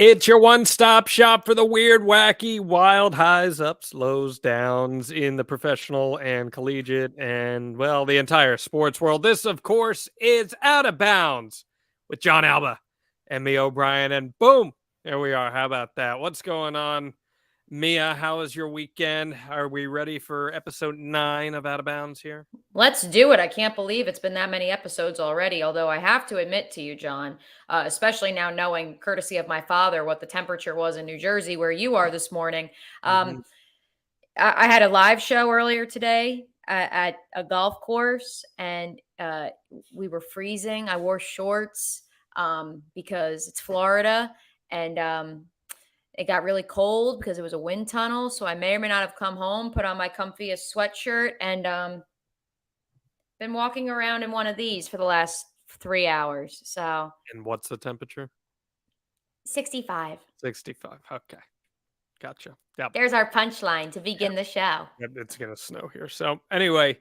It's your one-stop shop for the weird, wacky, wild highs, ups, lows, downs in the professional and collegiate and, well, the entire sports world. This, of course, is Out of Bounds with John Alba and me, O'Brien. And boom, there we are. How about that? What's going on, Mia? How was your weekend? Are we ready for episode 9 of Out of Bounds here? Let's do it. I can't believe it's been that many episodes already. Although I have to admit to you, John, especially now knowing, courtesy of my father, what the temperature was in New Jersey, where you are this morning. I had a live show earlier today at a golf course, and we were freezing. I wore shorts because it's Florida, and it got really cold because it was a wind tunnel. So I may or may not have come home, put on my comfiest sweatshirt, and been walking around in one of these for the last 3 hours. So. And what's the temperature? 65. 65. Okay. Gotcha. Yep. There's our punchline to begin the show. It's going to snow here. So anyway,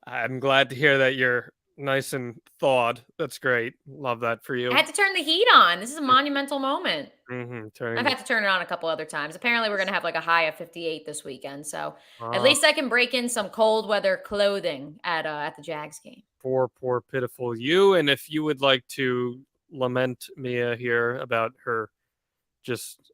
I'm glad to hear that you're nice and thawed. That's great. Love that for you. I had to turn the heat on. This is a monumental moment. Mm-hmm. I've had to turn it on a couple other times. Apparently, we're going to have like a high of 58 this weekend. So at least I can break in some cold weather clothing at the Jags game. Poor, pitiful you. And if you would like to lament Mia here about her just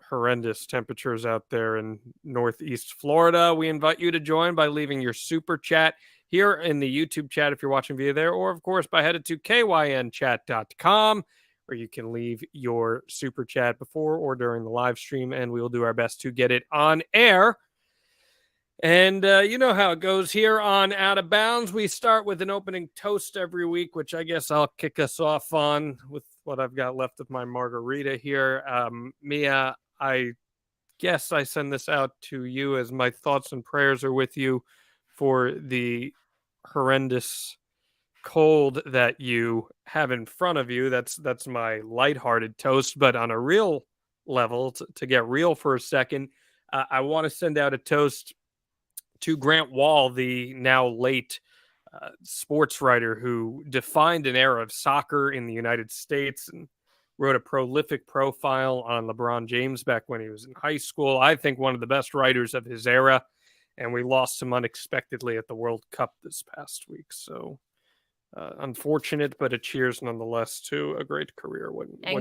horrendous temperatures out there in Northeast Florida, we invite you to join by leaving your super chat here in the YouTube chat if you're watching via there, or of course by headed to kynchat.com, where you can leave your super chat before or during the live stream, and we will do our best to get it on air. And you know how it goes here on Out of Bounds. We start with an opening toast every week, which I guess I'll kick us off on with what I've got left of my margarita here. Mia, I guess I send this out to you as my thoughts and prayers are with you for the horrendous cold that you have in front of you. That's my lighthearted toast. But on a real level, to get real for a second, I want to send out a toast to Grant Wahl, the now late sports writer who defined an era of soccer in the United States and wrote a prolific profile on LeBron James back when he was in high school. I think one of the best writers of his era, and we lost him unexpectedly at the World Cup this past week. So unfortunate, but a cheers nonetheless to a great career.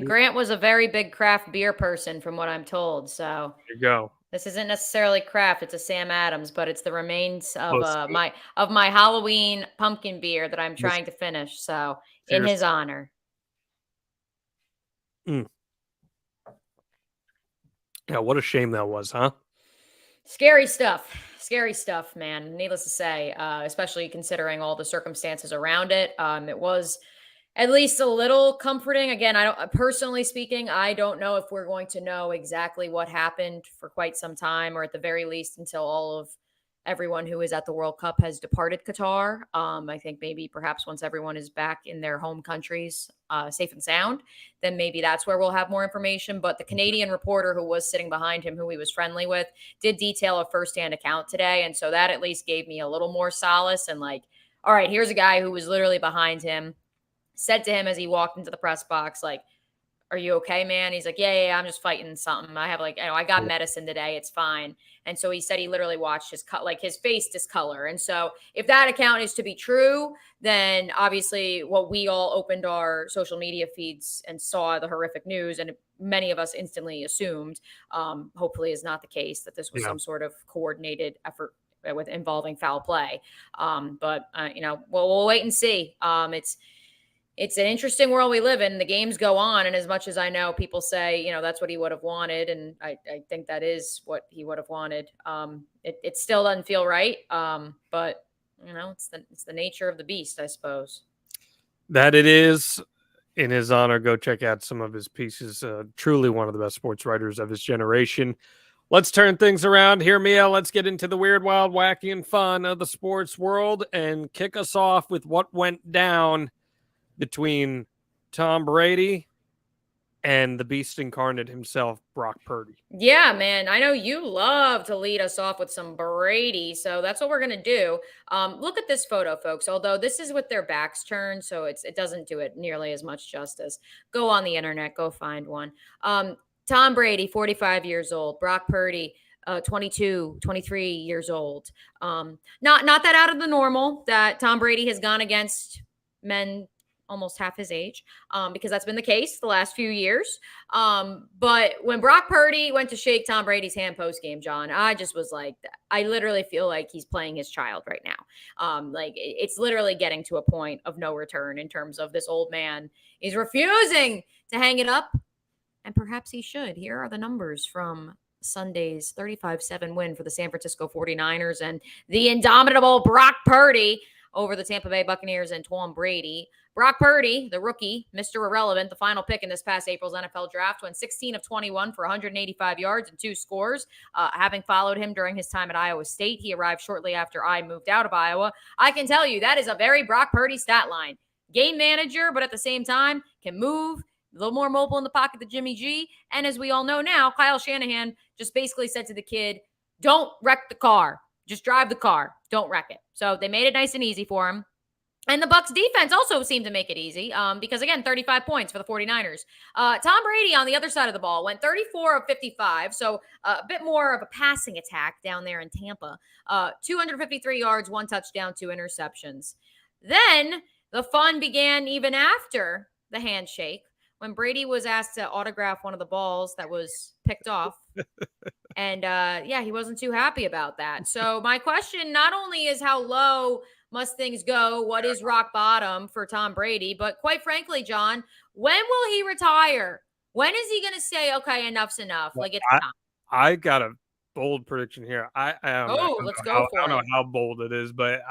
Grant was a very big craft beer person, from what I'm told. So there you go. This isn't necessarily craft; it's a Sam Adams, but it's the remains of my Halloween pumpkin beer that I'm trying to finish. So in his honor. Yeah, what a shame that was, huh? Scary stuff, man. Needless to say, especially considering all the circumstances around it. It was at least a little comforting. Again, personally speaking, I don't know if we're going to know exactly what happened for quite some time, or at the very least until everyone who is at the World Cup has departed Qatar. I think maybe perhaps once everyone is back in their home countries, safe and sound, then maybe that's where we'll have more information. But the Canadian reporter who was sitting behind him, who he was friendly with, did detail a firsthand account today. And so that at least gave me a little more solace and like, all right, here's a guy who was literally behind him, said to him as he walked into the press box, like, "Are you okay, man?" He's like, yeah, I'm just fighting something. I have I got medicine today. It's fine. And so he said he literally watched his face discolor. And so if that account is to be true, then obviously what we all opened our social media feeds and saw the horrific news, and many of us instantly assumed, hopefully is not the case, that this was some sort of coordinated effort with involving foul play. But we'll wait and see. It's an interesting world we live in. The games go on. And as much as I know people say, that's what he would have wanted. And I think that is what he would have wanted. It still doesn't feel right. But it's the nature of the beast, I suppose. That it is. In his honor, go check out some of his pieces. Truly one of the best sports writers of his generation. Let's turn things around here, Mia. Let's get into the weird, wild, wacky, and fun of the sports world and kick us off with what went down between Tom Brady and the beast incarnate himself, Brock Purdy. Yeah, man. I know you love to lead us off with some Brady, so that's what we're gonna do. Look at this photo, folks. Although this is with their backs turned, so it doesn't do it nearly as much justice. Go on the internet, go find one. Tom Brady, 45 years old. Brock Purdy, 22, 23 years old. Not that out of the normal that Tom Brady has gone against men almost half his age, because that's been the case the last few years. But when Brock Purdy went to shake Tom Brady's hand post game, John, I just was like, I literally feel like he's playing his child right now. Like it's literally getting to a point of no return in terms of this old man is refusing to hang it up. And perhaps he should. Here are the numbers from Sunday's 35-7 win for the San Francisco 49ers and the indomitable Brock Purdy over the Tampa Bay Buccaneers and Tom Brady. Brock Purdy, the rookie, Mr. Irrelevant, the final pick in this past April's NFL draft, went 16 of 21 for 185 yards and 2 scores. Having followed him during his time at Iowa State, he arrived shortly after I moved out of Iowa. I can tell you that is a very Brock Purdy stat line. Game manager, but at the same time can move, a little more mobile in the pocket than Jimmy G. And as we all know now, Kyle Shanahan just basically said to the kid, don't wreck the car. Just drive the car. Don't wreck it. So they made it nice and easy for him. And the Bucs defense also seemed to make it easy because, again, 35 points for the 49ers. Tom Brady on the other side of the ball went 34 of 55, so a bit more of a passing attack down there in Tampa. 253 yards, 1 touchdown, 2 interceptions. Then the fun began even after the handshake when Brady was asked to autograph one of the balls that was picked off. And, he wasn't too happy about that. So my question not only is how low must things go, what is rock bottom for Tom Brady, but quite frankly, John, when will he retire? When is he going to say, okay, enough's enough? Well, like it's time. I got a bold prediction here. I don't know. Let's go for it. I don't know how bold it is, but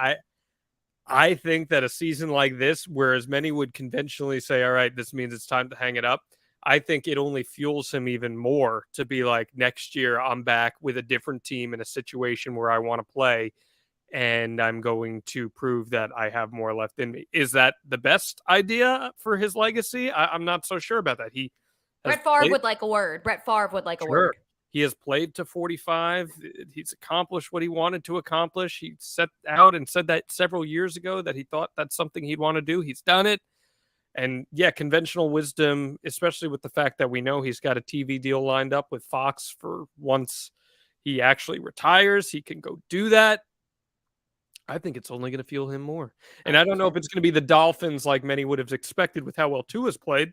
I think that a season like this, where as many would conventionally say, all right, this means it's time to hang it up, I think it only fuels him even more to be like, next year I'm back with a different team in a situation where I want to play, and I'm going to prove that I have more left in me. Is that the best idea for his legacy? I'm not so sure about that. Brett Favre would like a word. Brett Favre would like a word. He has played to 45. He's accomplished what he wanted to accomplish. He set out and said that several years ago that he thought that's something he'd want to do. He's done it. And yeah, conventional wisdom, especially with the fact that we know he's got a TV deal lined up with Fox for once he actually retires, he can go do that. I think it's only going to fuel him more. And I don't know if it's going to be the Dolphins like many would have expected with how well Tua's played.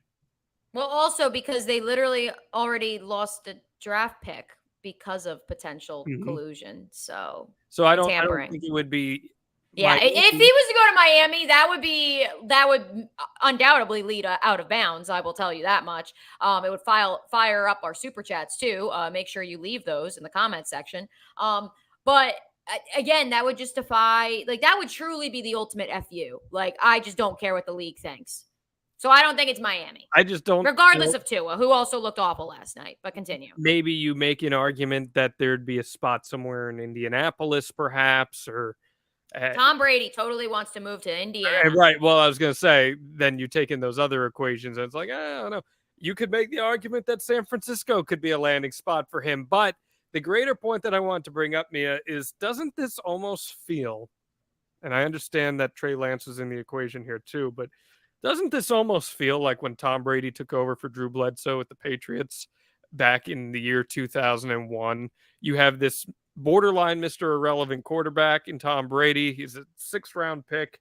Well, also because they literally already lost a draft pick because of potential collusion. So I don't think it would be. Yeah, if he was to go to Miami, that would undoubtedly lead out of bounds. I will tell you that much. It would fire up our super chats too. Make sure you leave those in the comment section. But again, that would justify, like, that would truly be the ultimate FU. Like, I just don't care what the league thinks. So I don't think it's Miami. I just don't. Regardless of Tua, who also looked awful last night. But continue. Maybe you make an argument that there'd be a spot somewhere in Indianapolis, perhaps, or. Tom Brady totally wants to move to Indiana. Right. Well, I was going to say, then you take in those other equations, and it's like, I don't know. You could make the argument that San Francisco could be a landing spot for him. But the greater point that I want to bring up, Mia, is doesn't this almost feel, and I understand that Trey Lance is in the equation here too, but doesn't this almost feel like when Tom Brady took over for Drew Bledsoe at the Patriots back in the year 2001? You have this borderline Mr. Irrelevant quarterback in Tom Brady. He's a 6th-round pick,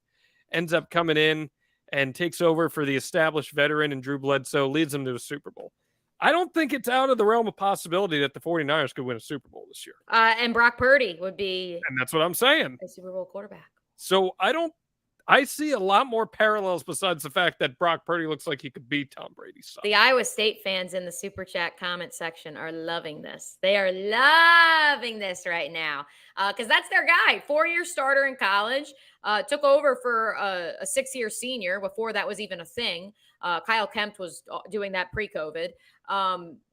ends up coming in and takes over for the established veteran, and Drew Bledsoe leads them to a Super Bowl. I don't think it's out of the realm of possibility that the 49ers could win a Super Bowl this year. And Brock Purdy would be. And that's what I'm saying. A Super Bowl quarterback. So I see a lot more parallels besides the fact that Brock Purdy looks like he could beat Tom Brady's son. The Iowa State fans in the Super Chat comment section are loving this. They are loving this right now because that's their guy. 4-year starter in college, took over for a 6-year senior before that was even a thing. Kyle Kempt was doing that pre-COVID.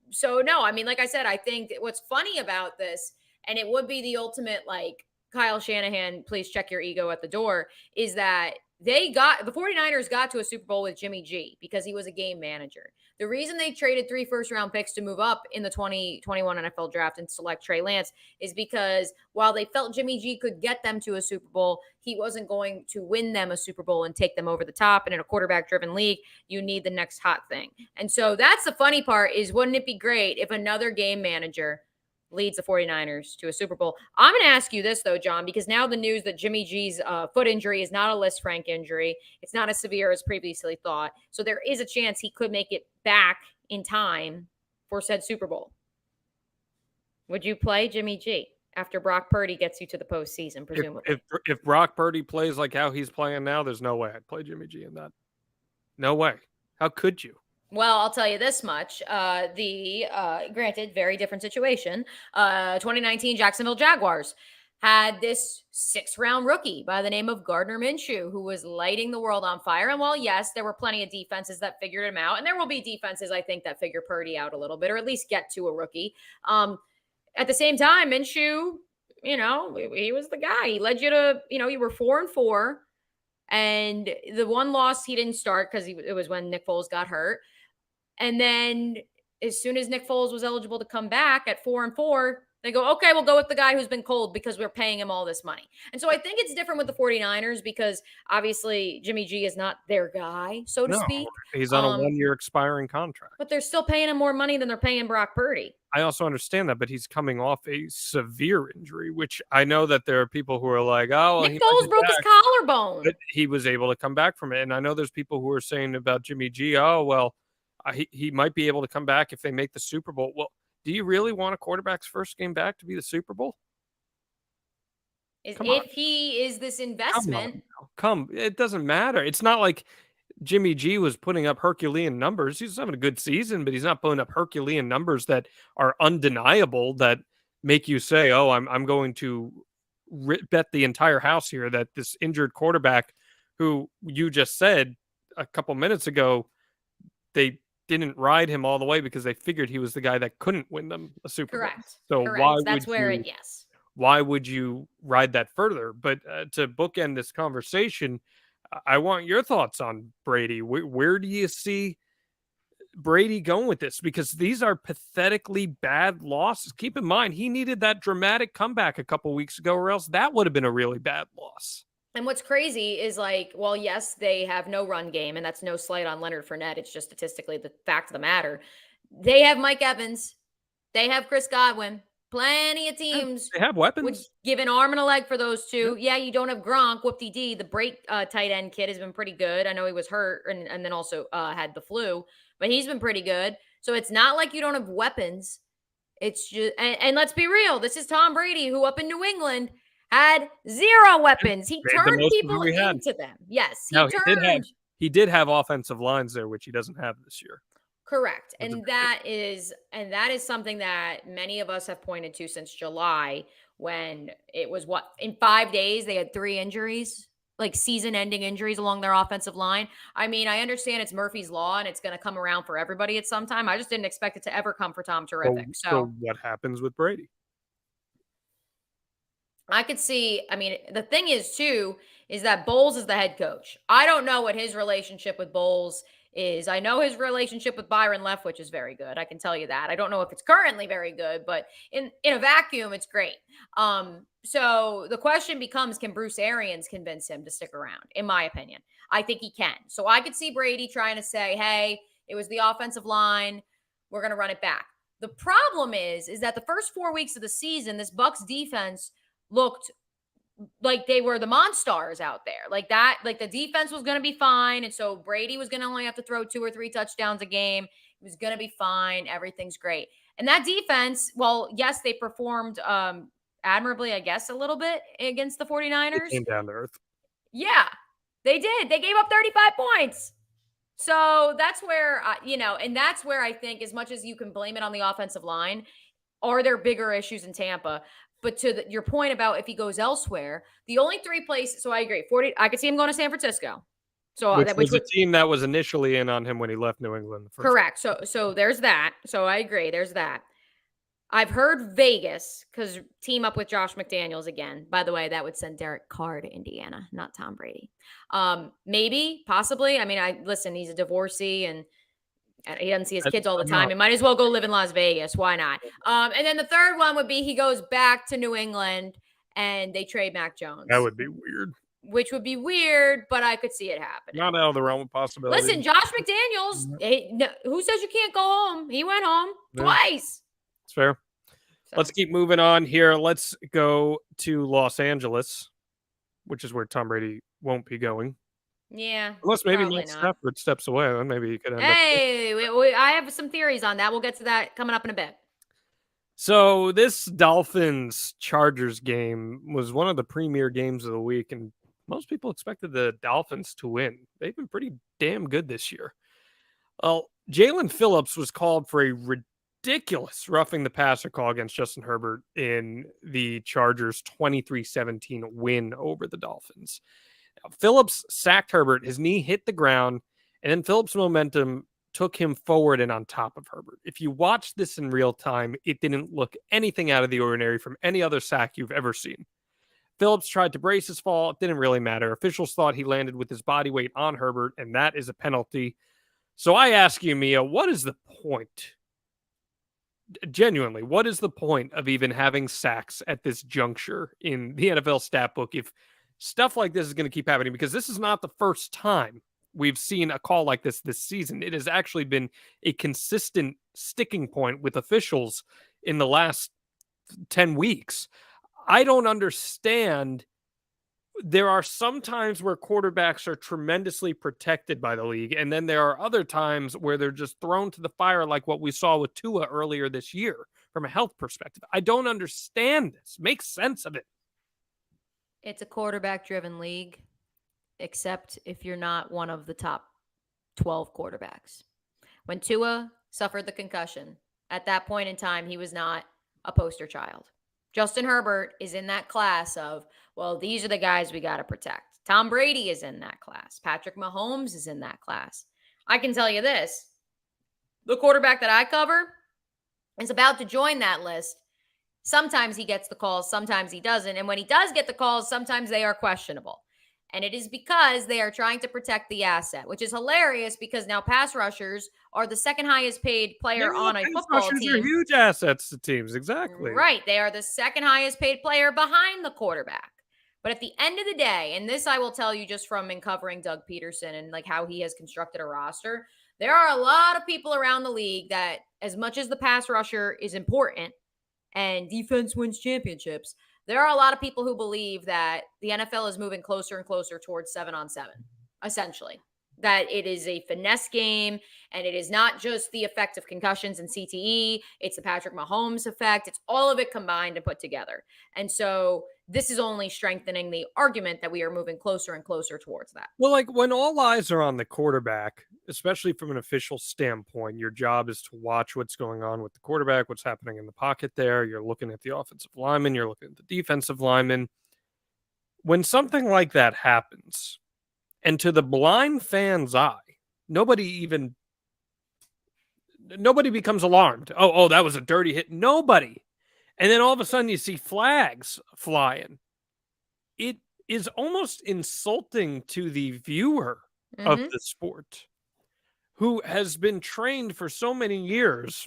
So, no, I mean, like I said, I think what's funny about this, and it would be the ultimate, like, Kyle Shanahan, please check your ego at the door, is that the 49ers got to a Super Bowl with Jimmy G because he was a game manager. The reason they traded 3 first-round picks to move up in the 2021 NFL draft and select Trey Lance is because while they felt Jimmy G could get them to a Super Bowl, he wasn't going to win them a Super Bowl and take them over the top. And in a quarterback-driven league, you need the next hot thing. And so that's the funny part is, wouldn't it be great if another game manager leads the 49ers to a Super Bowl? I'm going to ask you this, though, John, because now the news that Jimmy G's foot injury is not a Liz Frank injury. It's not as severe as previously thought. So there is a chance he could make it back in time for said Super Bowl. Would you play Jimmy G after Brock Purdy gets you to the postseason, presumably? If Brock Purdy plays like how he's playing now, there's no way I'd play Jimmy G in that. No way. How could you? Well, I'll tell you this much. Granted, very different situation. 2019 Jacksonville Jaguars had this 6th-round rookie by the name of Gardner Minshew, who was lighting the world on fire. And while, yes, there were plenty of defenses that figured him out, and there will be defenses, I think, that figure Purdy out a little bit, or at least get to a rookie. At the same time, Minshew, he was the guy. He led you to, you were 4-4. And the one loss he didn't start because it was when Nick Foles got hurt. And then as soon as Nick Foles was eligible to come back at 4-4, they go, okay, we'll go with the guy who's been cold because we're paying him all this money. And so I think it's different with the 49ers because obviously Jimmy G is not their guy, so to speak. He's on a 1-year expiring contract. But they're still paying him more money than they're paying Brock Purdy. I also understand that, but he's coming off a severe injury, which I know that there are people who are like, oh, Nick Foles broke his collarbone. But he was able to come back from it. And I know there's people who are saying about Jimmy G, oh, well, he might be able to come back if they make the Super Bowl. Well, do you really want a quarterback's first game back to be the Super Bowl? If he is this investment. It doesn't matter. It's not like Jimmy G was putting up Herculean numbers. He's having a good season, but he's not putting up Herculean numbers that are undeniable that make you say, oh, I'm going to bet the entire house here that this injured quarterback who you just said a couple minutes ago, they didn't ride him all the way because they figured he was the guy that couldn't win them a Super Bowl. Correct. So Correct. why would you ride that further? But to bookend this conversation, I want your thoughts on Brady. Where do you see Brady going with this? Because these are pathetically bad losses. Keep in mind, he needed that dramatic comeback a couple weeks ago, or else that would have been a really bad loss. And what's crazy is well, yes, they have no run game, and that's no slight on Leonard Fournette. It's just statistically the fact of the matter. They have Mike Evans. They have Chris Godwin. Plenty of teams. They have weapons. Would give an arm and a leg for those two. Yeah, you don't have Gronk. Whoop-de-dee. The break tight end kid has been pretty good. I know he was hurt and then also had the flu, but he's been pretty good. So it's not like you don't have weapons. It's just, and let's be real. This is Tom Brady, who up in New England had 0 weapons. He turned people into them. Yes. He did have offensive lines there, which he doesn't have this year. Correct. And that is something that many of us have pointed to since July, when it was in 5 days, they had 3 injuries, like season-ending injuries along their offensive line. I mean, I understand it's Murphy's Law and it's going to come around for everybody at some time. I just didn't expect it to ever come for Tom Terrific. So what happens with Brady? I could see, the thing is too, is that Bowles is the head coach. I don't know what his relationship with Bowles is. I know his relationship with Byron Leftwich is very good. I can tell you that. I don't know if it's currently very good, but in a vacuum, it's great. So the question becomes, can Bruce Arians convince him to stick around? In my opinion, I think he can. So I could see Brady trying to say, hey, it was the offensive line. We're going to run it back. The problem is that the first 4 weeks of the season, this Bucs defense looked like they were the Monstars out there. Like the defense was going to be fine. And so Brady was going to only have to throw 2 or 3 touchdowns a game. It was going to be fine. Everything's great. And that defense, well, yes, they performed admirably, I guess, a little bit against the 49ers. It came down to earth. Yeah, they did. They gave up 35 points. So that's where, and that's where I think, as much as you can blame it on the offensive line, are there bigger issues in Tampa? But to your point about if he goes elsewhere, the only 3 places. So I agree. I could see him going to San Francisco. So which was a team that was initially in on him when he left New England. Correct. So there's that. So I agree. There's that. I've heard Vegas, because team up with Josh McDaniels again. By the way, that would send Derek Carr to Indiana, not Tom Brady. Maybe, possibly. Listen, he's a divorcee, and And he doesn't see his I- kids all the I time. know. He might as well go live in Las Vegas. Why not? And then the third one would be he goes back to New England and they trade Mac Jones. That would be weird. Which would be weird, but I could see it happening. Not out of the realm of possibility. Listen, Josh McDaniels, who says you can't go home? He went home twice. It's fair. So. Let's keep moving on here. Let's go to Los Angeles, which is where Tom Brady won't be going. Yeah. Unless maybe Matt Stafford steps away, then maybe he could end up. I have some theories on that. We'll get to that coming up in a bit. So this Dolphins-Chargers game was one of the premier games of the week, and most people expected the Dolphins to win. They've been pretty damn good this year. Well, Jaelan Phillips was called for a ridiculous roughing the passer call against Justin Herbert in the Chargers' 23-17 win over the Dolphins. Now, Phillips sacked Herbert. His knee hit the ground, and then Phillips' momentum took him forward and on top of Herbert. If you watch this in real time, it didn't look anything out of the ordinary from any other sack you've ever seen. Phillips tried to brace his fall. It didn't really matter. Officials thought he landed with his body weight on Herbert, and that is a penalty. So I ask you, Mia, what is the point? Genuinely, what is the point of even having sacks at this juncture in the NFL stat book if stuff like this is going to keep happening? Because this is not the first time we've seen a call like this season. It has actually been a consistent sticking point with officials in the last 10 weeks. I don't understand. There are some times where quarterbacks are tremendously protected by the league, and then there are other times where they're just thrown to the fire like what we saw with Tua earlier this year from a health perspective. I don't understand this. Make sense of it. It's a quarterback-driven league, except if you're not one of the top 12 quarterbacks. When Tua suffered the concussion, at that point in time, he was not a poster child. Justin Herbert is in that class of, well, these are the guys we got to protect. Tom Brady is in that class. Patrick Mahomes is in that class. I can tell you this. The quarterback that I cover is about to join that list. Sometimes he gets the calls, sometimes he doesn't. And when he does get the calls, sometimes they are questionable. And it is because they are trying to protect the asset, which is hilarious because now pass rushers are the second highest paid player on a football team. Pass rushers are huge assets to teams, exactly. Right. They are the second highest paid player behind the quarterback. But at the end of the day, and this I will tell you just from in covering Doug Peterson and like how he has constructed a roster, there are a lot of people around the league that as much as the pass rusher is important and defense wins championships, there are a lot of people who believe that the NFL is moving closer and closer towards 7-on-7, essentially. That it is a finesse game, and it is not just the effect of concussions and CTE. It's the Patrick Mahomes effect. It's all of it combined and put together. And so this is only strengthening the argument that we are moving closer and closer towards that. Well, like when all eyes are on the quarterback, especially from an official standpoint, your job is to watch what's going on with the quarterback, what's happening in the pocket there. You're looking at the offensive lineman, you're looking at the defensive lineman. When something like that happens, and to the blind fan's eye, nobody becomes alarmed. Oh, that was a dirty hit. Nobody. And then all of a sudden you see flags flying. It is almost insulting to the viewer of the sport who has been trained for so many years.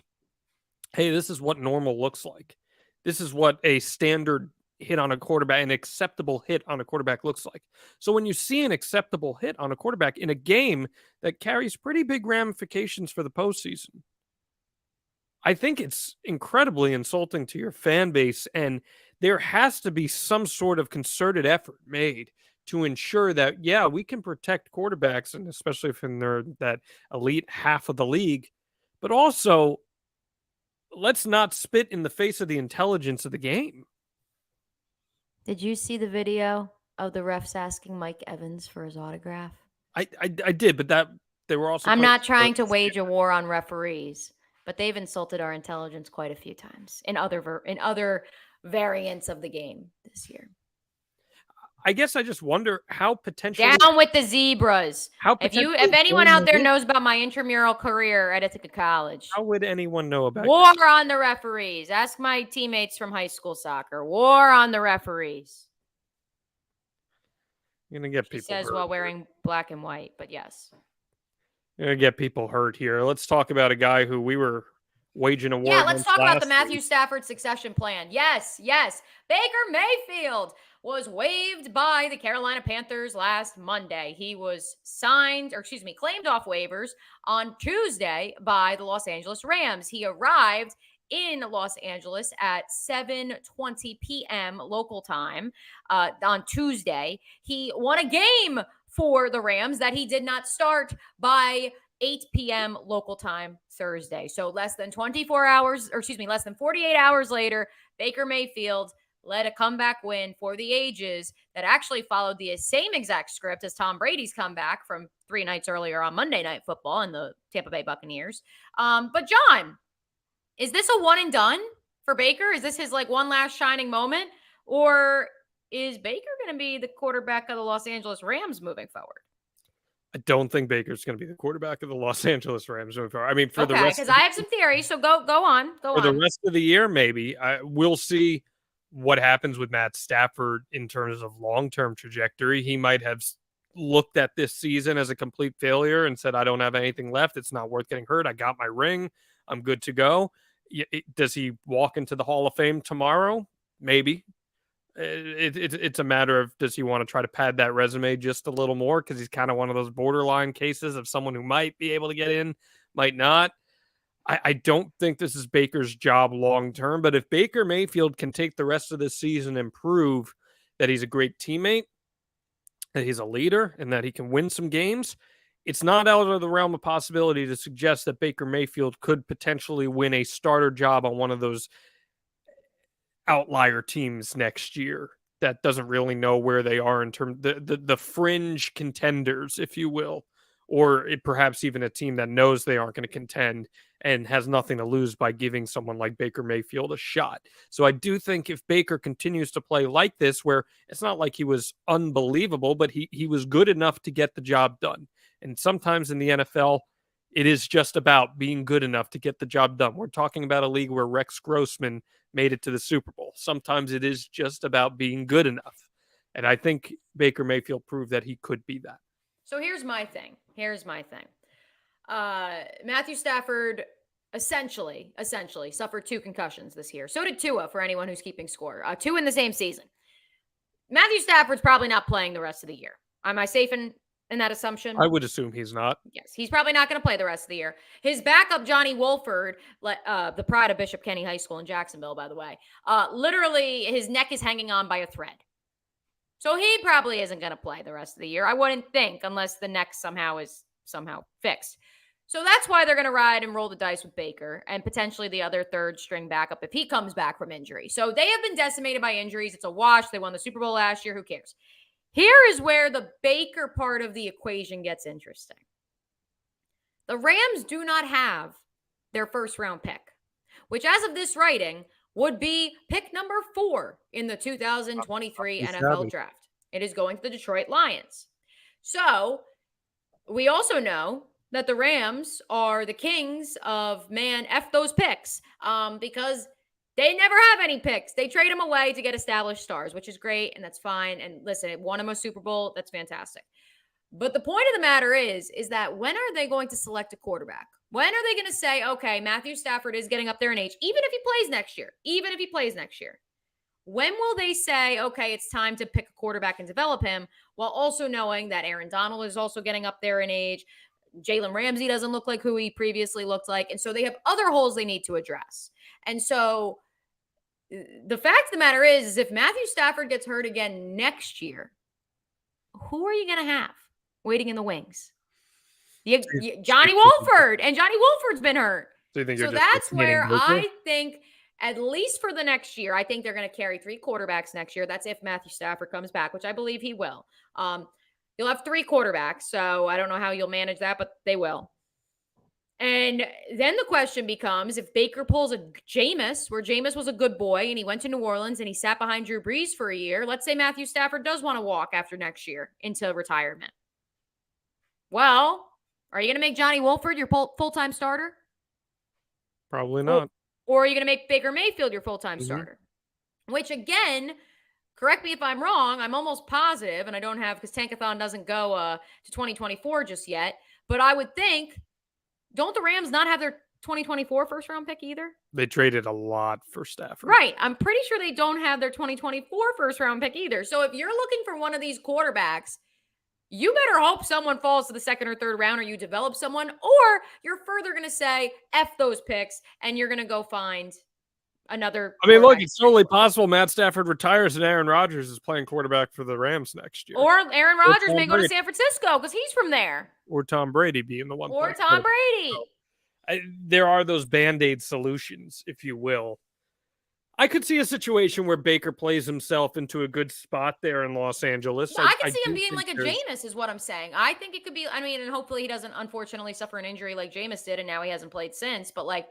Hey, this is what normal looks like. This is what a standard hit on a quarterback, an acceptable hit on a quarterback looks like. So when you see an acceptable hit on a quarterback in a game that carries pretty big ramifications for the postseason, I think it's incredibly insulting to your fan base, and there has to be some sort of concerted effort made to ensure that, yeah, we can protect quarterbacks, and especially if they're that elite half of the league, but also let's not spit in the face of the intelligence of the game. Did you see the video of the refs asking Mike Evans for his autograph? I did, but that they were also. I'm not trying to wage a war on referees, but they've insulted our intelligence quite a few times in other variants of the game this year. I guess I just wonder how potentially down with the zebras. How if anyone out there knows about my intramural career at Ithaca College, how would anyone know about war on the referees? Ask my teammates from high school soccer. War on the referees. You're gonna get people. She says while wearing black and white, but yes. Gonna get people hurt here. Let's talk about a guy who we were waging a war Yeah, let's against talk about the last Matthew week. Stafford succession plan. Yes, yes. Baker Mayfield was waived by the Carolina Panthers last Monday. He was claimed off waivers on Tuesday by the Los Angeles Rams. He arrived in Los Angeles at 7:20 p.m. local time on Tuesday. He won a game for the Rams that he did not start by 8 p.m. local time Thursday. So less than 48 hours later, Baker Mayfield led a comeback win for the ages that actually followed the same exact script as Tom Brady's comeback from 3 nights earlier on Monday Night Football in the Tampa Bay Buccaneers. But John, is this a one and done for Baker? Is this his one last shining moment? Or is Baker going to be the quarterback of the Los Angeles Rams moving forward? I don't think Baker's going to be the quarterback of the Los Angeles Rams moving forward. I mean, for the Okay, rest because of I have some theories. So go on. the rest of the year, maybe we'll see what happens with Matt Stafford in terms of long-term trajectory. He might have looked at this season as a complete failure and said, "I don't have anything left. It's not worth getting hurt. I got my ring. I'm good to go." Does he walk into the Hall of Fame tomorrow? Maybe. It's a matter of, does he want to try to pad that resume just a little more, because he's kind of one of those borderline cases of someone who might be able to get in, might not. I don't think this is Baker's job long term, but if Baker Mayfield can take the rest of this season and prove that he's a great teammate, that he's a leader, and that he can win some games, it's not out of the realm of possibility to suggest that Baker Mayfield could potentially win a starter job on one of those outlier teams next year that doesn't really know where they are in terms the fringe contenders, if you will, or perhaps even a team that knows they aren't going to contend and has nothing to lose by giving someone like Baker Mayfield a shot. So I do think if Baker continues to play like this, where it's not like he was unbelievable, but he was good enough to get the job done. And sometimes in the NFL, it is just about being good enough to get the job done. We're talking about a league where Rex Grossman made it to the Super Bowl. Sometimes it is just about being good enough. And I think Baker Mayfield proved that he could be that. So here's my thing. Matthew Stafford essentially suffered 2 concussions this year. So did Tua, for anyone who's keeping score. 2 in the same season. Matthew Stafford's probably not playing the rest of the year. Am I safe in that assumption? I would assume he's not. Yes, he's probably not going to play the rest of the year. His backup, Johnny Wolford, the pride of Bishop Kenny High School in Jacksonville, by the way, literally his neck is hanging on by a thread. So he probably isn't going to play the rest of the year, I wouldn't think, unless the neck is somehow fixed. So that's why they're going to ride and roll the dice with Baker and potentially the other third string backup if he comes back from injury. So they have been decimated by injuries. It's a wash. They won the Super Bowl last year. Who cares? Here is where the Baker part of the equation gets interesting. The Rams do not have their first round pick, which as of this writing would be pick number 4 in the 2023 NFL draft. It is going to the Detroit Lions. So we also know that the Rams are the kings of, man, F those picks, because they never have any picks. They trade them away to get established stars, which is great, and that's fine. And listen, it won them a Super Bowl. That's fantastic. But the point of the matter is that when are they going to select a quarterback? When are they going to say, okay, Matthew Stafford is getting up there in age, even if he plays next year? When will they say, okay, it's time to pick a quarterback and develop him, while also knowing that Aaron Donald is also getting up there in age? Jalen Ramsey doesn't look like who he previously looked like. And so they have other holes they need to address. And so the fact of the matter is if Matthew Stafford gets hurt again next year, who are you going to have waiting in the wings? Johnny Wolford, and Johnny Wolford's been hurt. So that's where I think, at least for the next year, I think they're going to carry 3 quarterbacks next year. That's if Matthew Stafford comes back, which I believe he will. You'll have 3 quarterbacks, so I don't know how you'll manage that, but they will. And then the question becomes, if Baker pulls a Jameis, where Jameis was a good boy and he went to New Orleans and he sat behind Drew Brees for a year, let's say Matthew Stafford does want to walk after next year into retirement. Well, are you going to make Johnny Wolford your full-time starter? Probably not. Or are you going to make Baker Mayfield your full-time starter? Which, again, correct me if I'm wrong, I'm almost positive, and I don't have, because Tankathon doesn't go to 2024 just yet, But I would think, don't the Rams not have their 2024 first round pick either? They traded a lot for Stafford. Right. I'm pretty sure they don't have their 2024 first round pick either. So if you're looking for one of these quarterbacks, you better hope someone falls to the second or third round, or you develop someone, or you're further going to say, F those picks, and you're going to go find another. I mean, look, it's totally possible Matt Stafford retires and Aaron Rodgers is playing quarterback for the Rams next year. Or Aaron Rodgers may go to San Francisco because he's from there. Or Tom Brady being the one. Or Tom Brady. So, there are those Band-Aid solutions, if you will. I could see a situation where Baker plays himself into a good spot there in Los Angeles. No, I can see him being like a Jameis is what I'm saying. I think it could be, I mean, and hopefully he doesn't unfortunately suffer an injury like Jameis did and now he hasn't played since. But like,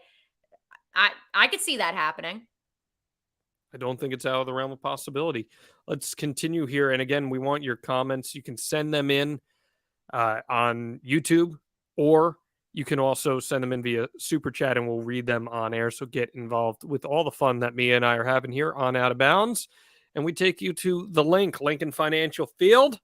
I could see that happening. I don't think it's out of the realm of possibility. Let's continue here. And again, we want your comments. You can send them in on YouTube, or you can also send them in via Super Chat and we'll read them on air. So get involved with all the fun that Mia and I are having here on Out of Bounds. And we take you to the Lincoln Financial Field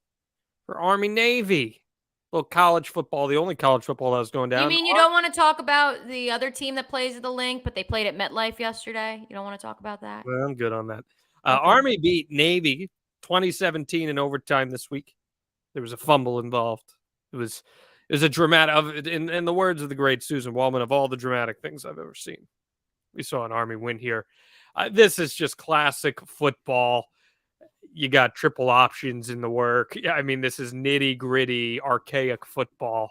for Army Navy. Well, college football, the only college football that was going down. You mean you don't want to talk about the other team that plays at the Link, but they played at MetLife yesterday? You don't want to talk about that? Well, I'm good on that. Okay. Army beat Navy 2017 in overtime this week. There was a fumble involved. It was a dramatic, in the words of the great Susan Wallman, of all the dramatic things I've ever seen. We saw an Army win here. This is just classic football. You got triple options in the work. Yeah, I mean, this is nitty gritty, archaic football.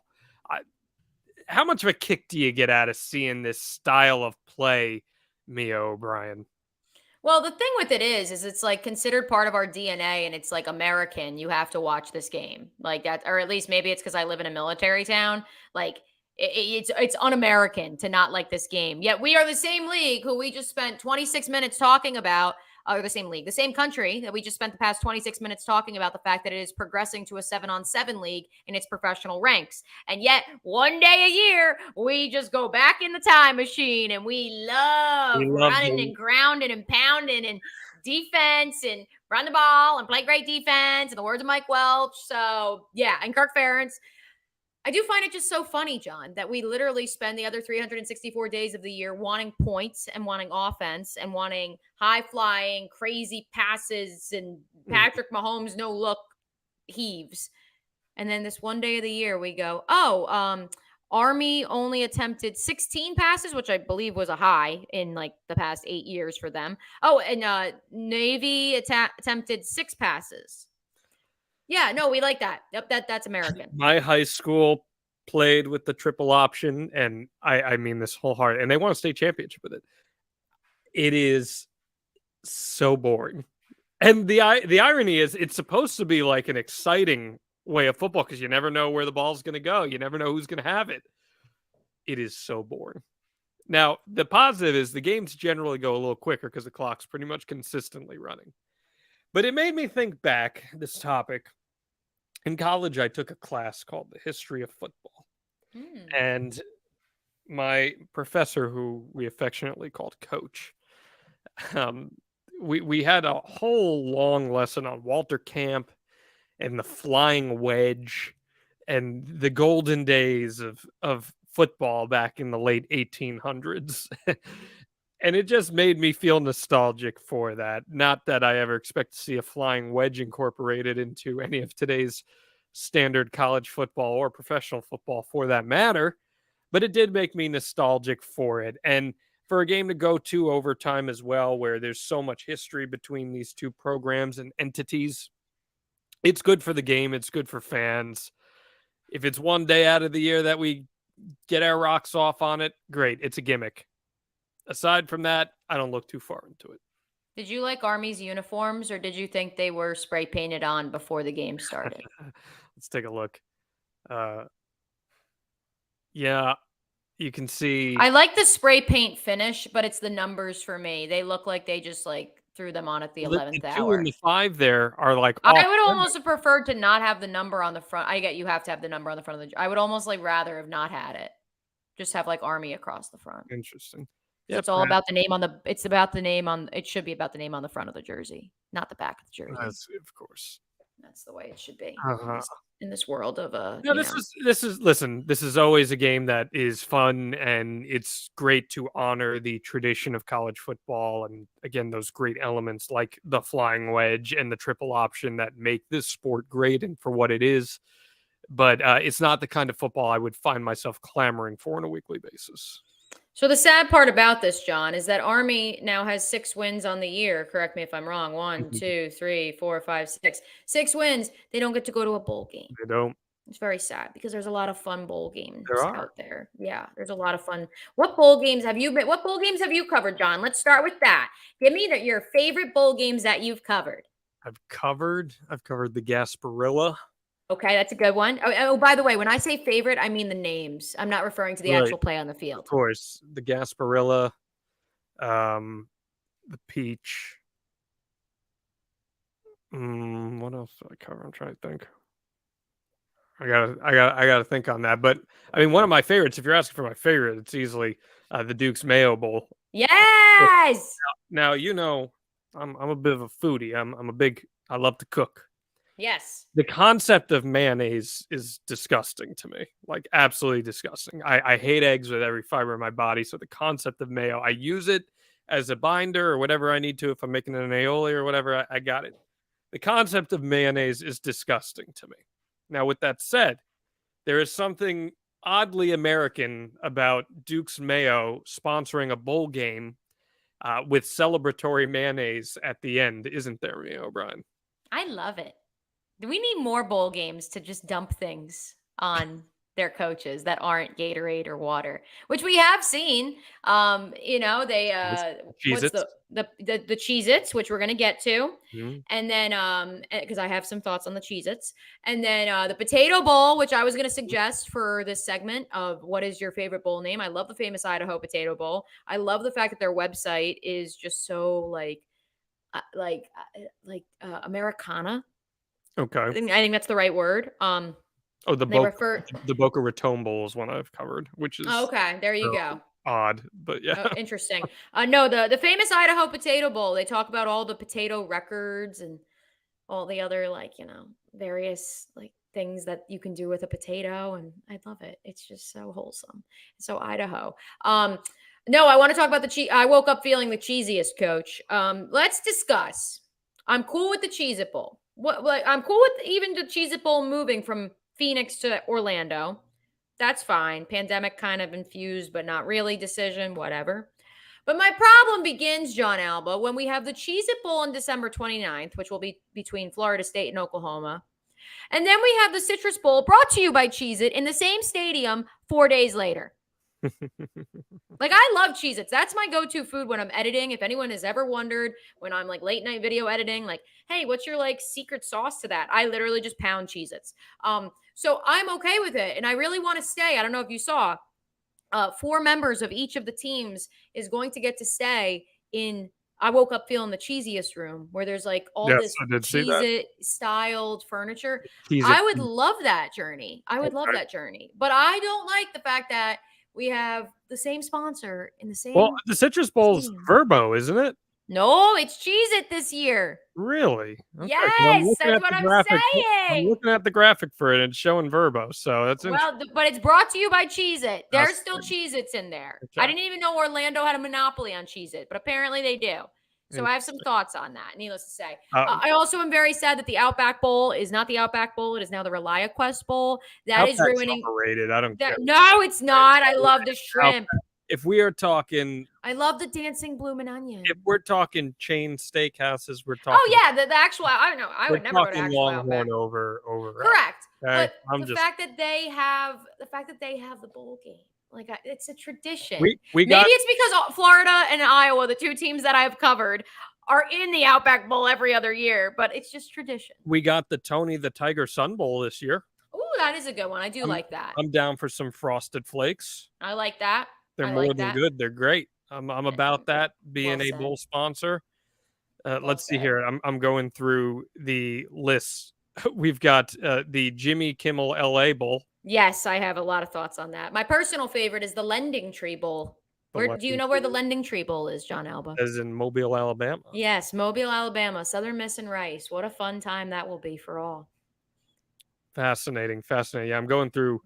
How much of a kick do you get out of seeing this style of play, Mia O'Brien? Well, the thing with it is it's like considered part of our DNA, and it's like American. You have to watch this game like that, or at least maybe it's because I live in a military town. Like it's un-American to not like this game. Yet we are the same league who we just spent 26 minutes talking about. Or the same league, the same country that we just spent the past 26 minutes talking about the fact that it is progressing to a 7-on-7 league in its professional ranks. And yet one day a year, we just go back in the time machine and we love running and grounding and pounding and defense and run the ball and play great defense, in the words of Mike Welch. So yeah, and Kirk Ferentz. I do find it just so funny, John, that we literally spend the other 364 days of the year wanting points and wanting offense and wanting high-flying, crazy passes and Patrick Mahomes no-look heaves. And then this one day of the year, we go, Army only attempted 16 passes, which I believe was a high in like the past 8 years for them. Oh, and Navy attempted 6 passes. Yeah, no, we like that. Yep, that's American. My high school played with the triple option, and I mean this wholeheartedly, and they won a state championship with it. It is so boring. And the irony is it's supposed to be like an exciting way of football because you never know where the ball's going to go. You never know who's going to have it. It is so boring. Now, the positive is the games generally go a little quicker because the clock's pretty much consistently running. But it made me think back, this topic. In college, I took a class called The History of Football. And my professor, who we affectionately called Coach, we had a whole long lesson on Walter Camp and the flying wedge and the golden days of football back in the late 1800s. And it just made me feel nostalgic for that. Not that I ever expect to see a flying wedge incorporated into any of today's standard college football or professional football for that matter, but it did make me nostalgic for it. And for a game to go to overtime as well, where there's so much history between these two programs and entities, it's good for the game. It's good for fans. If it's one day out of the year that we get our rocks off on it, great. It's a gimmick. Aside from that, I don't look too far into it. Did you like Army's uniforms, or did you think they were spray painted on before the game started? Let's take a look. Yeah, you can see. I like the spray paint finish, but it's the numbers for me. They look like they just like threw them on at the 11th hour. 2 and the 5 there are like. I would almost have preferred to not have the number on the front. I get you have to have the number on the front of the. I would almost like rather have not had it. Just have like Army across the front. Interesting. Yep, it's all about the name on the. It's about the name on. It should be about the name on the front of the jersey, not the back of the jersey. Of course. That's the way it should be. in this world of No, this is always a game that is fun, and it's great to honor the tradition of college football, and again, those great elements like the flying wedge and the triple option that make this sport great and for what it is. But it's not the kind of football I would find myself clamoring for on a weekly basis. So the sad part about this, John, is that Army now has 6 wins on the year. Correct me if I'm wrong. One, two, three, four, five, six. 6 wins. They don't get to go to a bowl game. They don't. It's very sad because there's a lot of fun bowl games There are. out there. Yeah, there's a lot of fun. What bowl games have you been? What bowl games have you covered, John? Let's start with that. Give me your favorite bowl games that you've covered. I've covered the Gasparilla. Okay, that's a good one. Oh, by the way, when I say favorite, I mean the names. I'm not referring to the actual play on the field. Of course, the Gasparilla, the Peach. What else did I cover? I'm trying to think. I gotta think on that. But I mean, one of my favorites, if you're asking for my favorite, it's easily the Duke's Mayo Bowl. Yes. Now you know I'm a bit of a foodie. I love to cook. Yes. The concept of mayonnaise is disgusting to me, like absolutely disgusting. I hate eggs with every fiber of my body. So the concept of mayo, I use it as a binder or whatever I need to. If I'm making an aioli or whatever, I got it. The concept of mayonnaise is disgusting to me. Now, with that said, there is something oddly American about Duke's Mayo sponsoring a bowl game with celebratory mayonnaise at the end, isn't there, Mia O'Brien? I love it. We need more bowl games to just dump things on their coaches that aren't Gatorade or water, which we have seen. They what's the Cheez-Its, which we're gonna get to, and then because I have some thoughts on the Cheez-Its, and then the Potato Bowl, which I was gonna suggest for this segment of what is your favorite bowl name. I love the famous Idaho Potato Bowl. I love the fact that their website is just so like Americana. Okay. I think that's the right word. The Boca Raton Bowl is one I've covered, which is okay. There you go. Odd, but yeah. Interesting. No, the famous Idaho Potato Bowl. They talk about all the potato records and all the other various things that you can do with a potato, and I love it. It's just so wholesome. So Idaho. No, I want to talk about the cheese. I woke up feeling the cheesiest, Coach. Let's discuss. I'm cool with the Cheez-It Bowl. I'm cool with even the Cheez-It Bowl moving from Phoenix to Orlando. That's fine. Pandemic kind of infused, but not really decision, whatever. But my problem begins, John Alba, when we have the Cheez-It Bowl on December 29th, which will be between Florida State and Oklahoma. And then we have the Citrus Bowl brought to you by Cheez-It in the same stadium 4 days later. I love Cheez-Its. That's my go-to food when I'm editing. If anyone has ever wondered when I'm late night video editing, hey, what's your secret sauce to that? I literally just pound Cheez-Its. So I'm okay with it. And I really want to stay. I don't know if you saw 4 members of each of the teams is going to get to stay in. I woke up feeling the cheesiest room where there's all this Cheez-It styled furniture. I would love that journey. Love that journey. But I don't like the fact that we have the same sponsor in the same. Well, the Citrus Bowl's Verbo, isn't it? No, it's Cheez-It this year. Really? Okay. Yes, that's what I'm saying. I'm looking at the graphic for it and it's showing Verbo, so that's interesting. But it's brought to you by Cheez-It. There's still Cheez-Its in there. Okay. I didn't even know Orlando had a monopoly on Cheez-It, but apparently they do. So I have some thoughts on that, needless to say. I also am very sad that the Outback Bowl is not the Outback Bowl. It is now the ReliaQuest Bowl. That is ruining. Overrated. I don't care. No, it's not. I love the shrimp. If we are talking, I love the dancing bloomin' onion. If we're talking chain steakhouses, we're talking. Oh yeah, the actual. I don't know. I would never go to actual Longhorn over. Correct. Okay? But the fact that they have the bowl game. It's a tradition. Maybe it's because Florida and Iowa, the 2 teams that I've covered, are in the Outback Bowl every other year, but it's just tradition. We got the Tony the Tiger Sun Bowl this year. Oh, that is a good one. I do like that. I'm down for some Frosted Flakes. I like that. They're more than good. They're great. I'm about that being a bowl sponsor. Let's see here. I'm going through the list. We've got the Jimmy Kimmel LA Bowl. Yes, I have a lot of thoughts on that. My personal favorite is the Lending Tree Bowl. Do you know where the Lending Tree Bowl is, John Alba? As in Mobile, Alabama. Yes, Mobile, Alabama. Southern Miss and Rice. What a fun time that will be for all. Fascinating. Yeah, I'm going through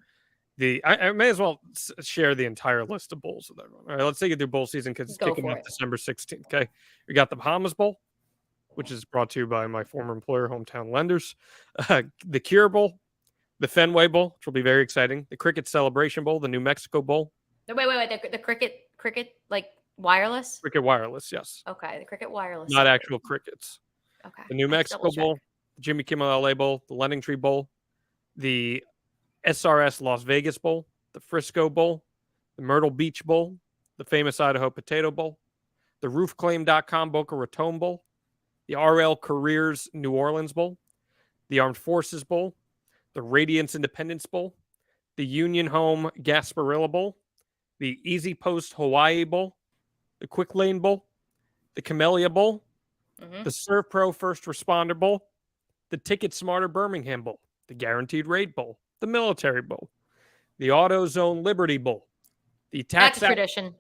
I may as well share the entire list of bowls with everyone. All right, let's take it through bowl season because it's Go kicking for off it. December 16th. Okay, we got the Bahamas Bowl, which is brought to you by my former employer, Hometown Lenders. The Cure Bowl, the Fenway Bowl, which will be very exciting. The Cricket Celebration Bowl, the New Mexico Bowl. Wait. The cricket like wireless? Cricket Wireless, yes. Okay, the cricket wireless. Not actual crickets. Okay. The New I have to Mexico double check. Bowl, the Jimmy Kimmel LA Bowl, the Lending Tree Bowl, the SRS Las Vegas Bowl, the Frisco Bowl, the Myrtle Beach Bowl, the famous Idaho Potato Bowl, the roofclaim.com Boca Raton Bowl, the RL Careers New Orleans Bowl, the Armed Forces Bowl, the Radiance Independence Bowl, the Union Home Gasparilla Bowl, the Easy Post Hawaii Bowl, the Quick Lane Bowl, the Camellia Bowl, the Serve Pro First Responder Bowl, the Ticket Smarter Birmingham Bowl, the Guaranteed Rate Bowl, the Military Bowl, the AutoZone Liberty Bowl, the That's a tradition.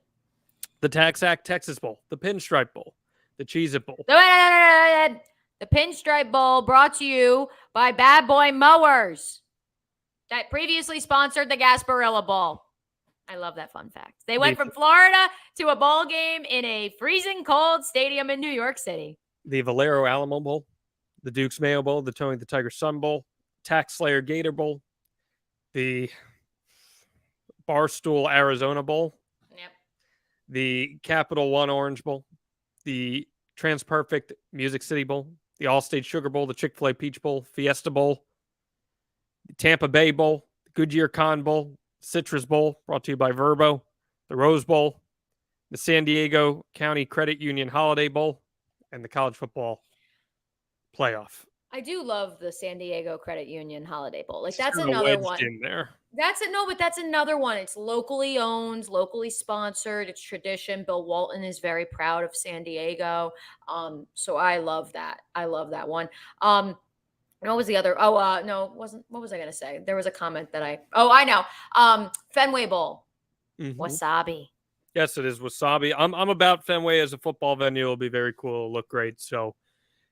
the Tax Act Texas Bowl, the Pinstripe Bowl, the Cheez-It Bowl. The Pinstripe Bowl brought to you by Bad Boy Mowers that previously sponsored the Gasparilla Bowl. I love that fun fact. They went from Florida to a bowl game in a freezing cold stadium in New York City. The Valero Alamo Bowl, the Duke's Mayo Bowl, the Tony the Tiger Sun Bowl, Tax Slayer Gator Bowl, the Barstool Arizona Bowl, the Capital One Orange Bowl, the Transperfect Music City Bowl, the Allstate Sugar Bowl, the Chick-fil-A Peach Bowl, Fiesta Bowl, the Tampa Bay Bowl, the Goodyear Con Bowl, Citrus Bowl, brought to you by Verbo, the Rose Bowl, the San Diego County Credit Union Holiday Bowl, and the College Football Playoff. I do love the San Diego Credit Union Holiday Bowl. Like that's Sure, another one. in there. But that's another one. It's locally owned, locally sponsored. It's tradition. Bill Walton is very proud of San Diego. So I love that. I love that one. What was the other? No, wasn't. What was I gonna say? There was a comment that I know. Fenway Bowl. Wasabi. Yes, it is wasabi. I'm about Fenway as a football venue. It'll be very cool. It'll look great. So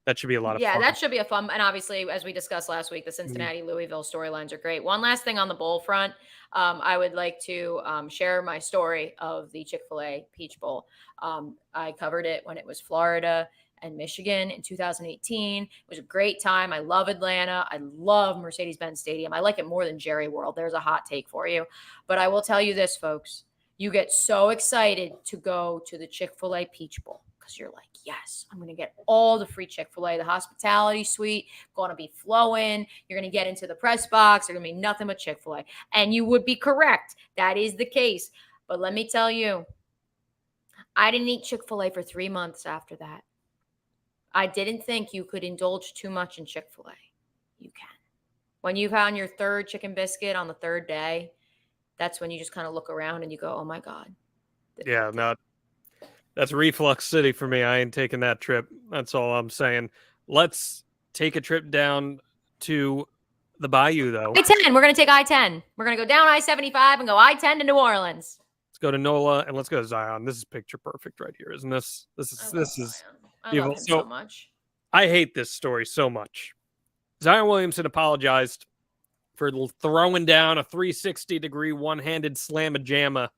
that should be a lot of fun. Yeah, that should be a fun. And obviously, as we discussed last week, the Cincinnati Louisville storylines are great. One last thing on the bowl front, I would like to share my story of the Chick-fil-A Peach Bowl. I covered it when it was Florida and Michigan in 2018. It was a great time. I love Atlanta. I love Mercedes-Benz Stadium. I like it more than Jerry World. There's a hot take for you. But I will tell you this, folks. You get so excited to go to the Chick-fil-A Peach Bowl because you're like, yes, I'm going to get all the free Chick-fil-A. The hospitality suite going to be flowing. You're going to get into the press box. There's going to be nothing but Chick-fil-A. And you would be correct. That is the case. But let me tell you, I didn't eat Chick-fil-A for 3 months after that. I didn't think you could indulge too much in Chick-fil-A. You can. When you've had your third chicken biscuit on the third day, that's when you just kind of look around and you go, oh my God. Yeah, that's reflux city for me. I ain't taking that trip. That's all I'm saying. Let's take a trip down to the Bayou, though. I-10. We're going to take I-10. We're going to go down I-75 and go I-10 to New Orleans. Let's go to NOLA and let's go to Zion. This is picture perfect right here, isn't this? This is I love him so much. I hate this story so much. Zion Williamson apologized for throwing down a 360-degree one-handed slam-a-jamma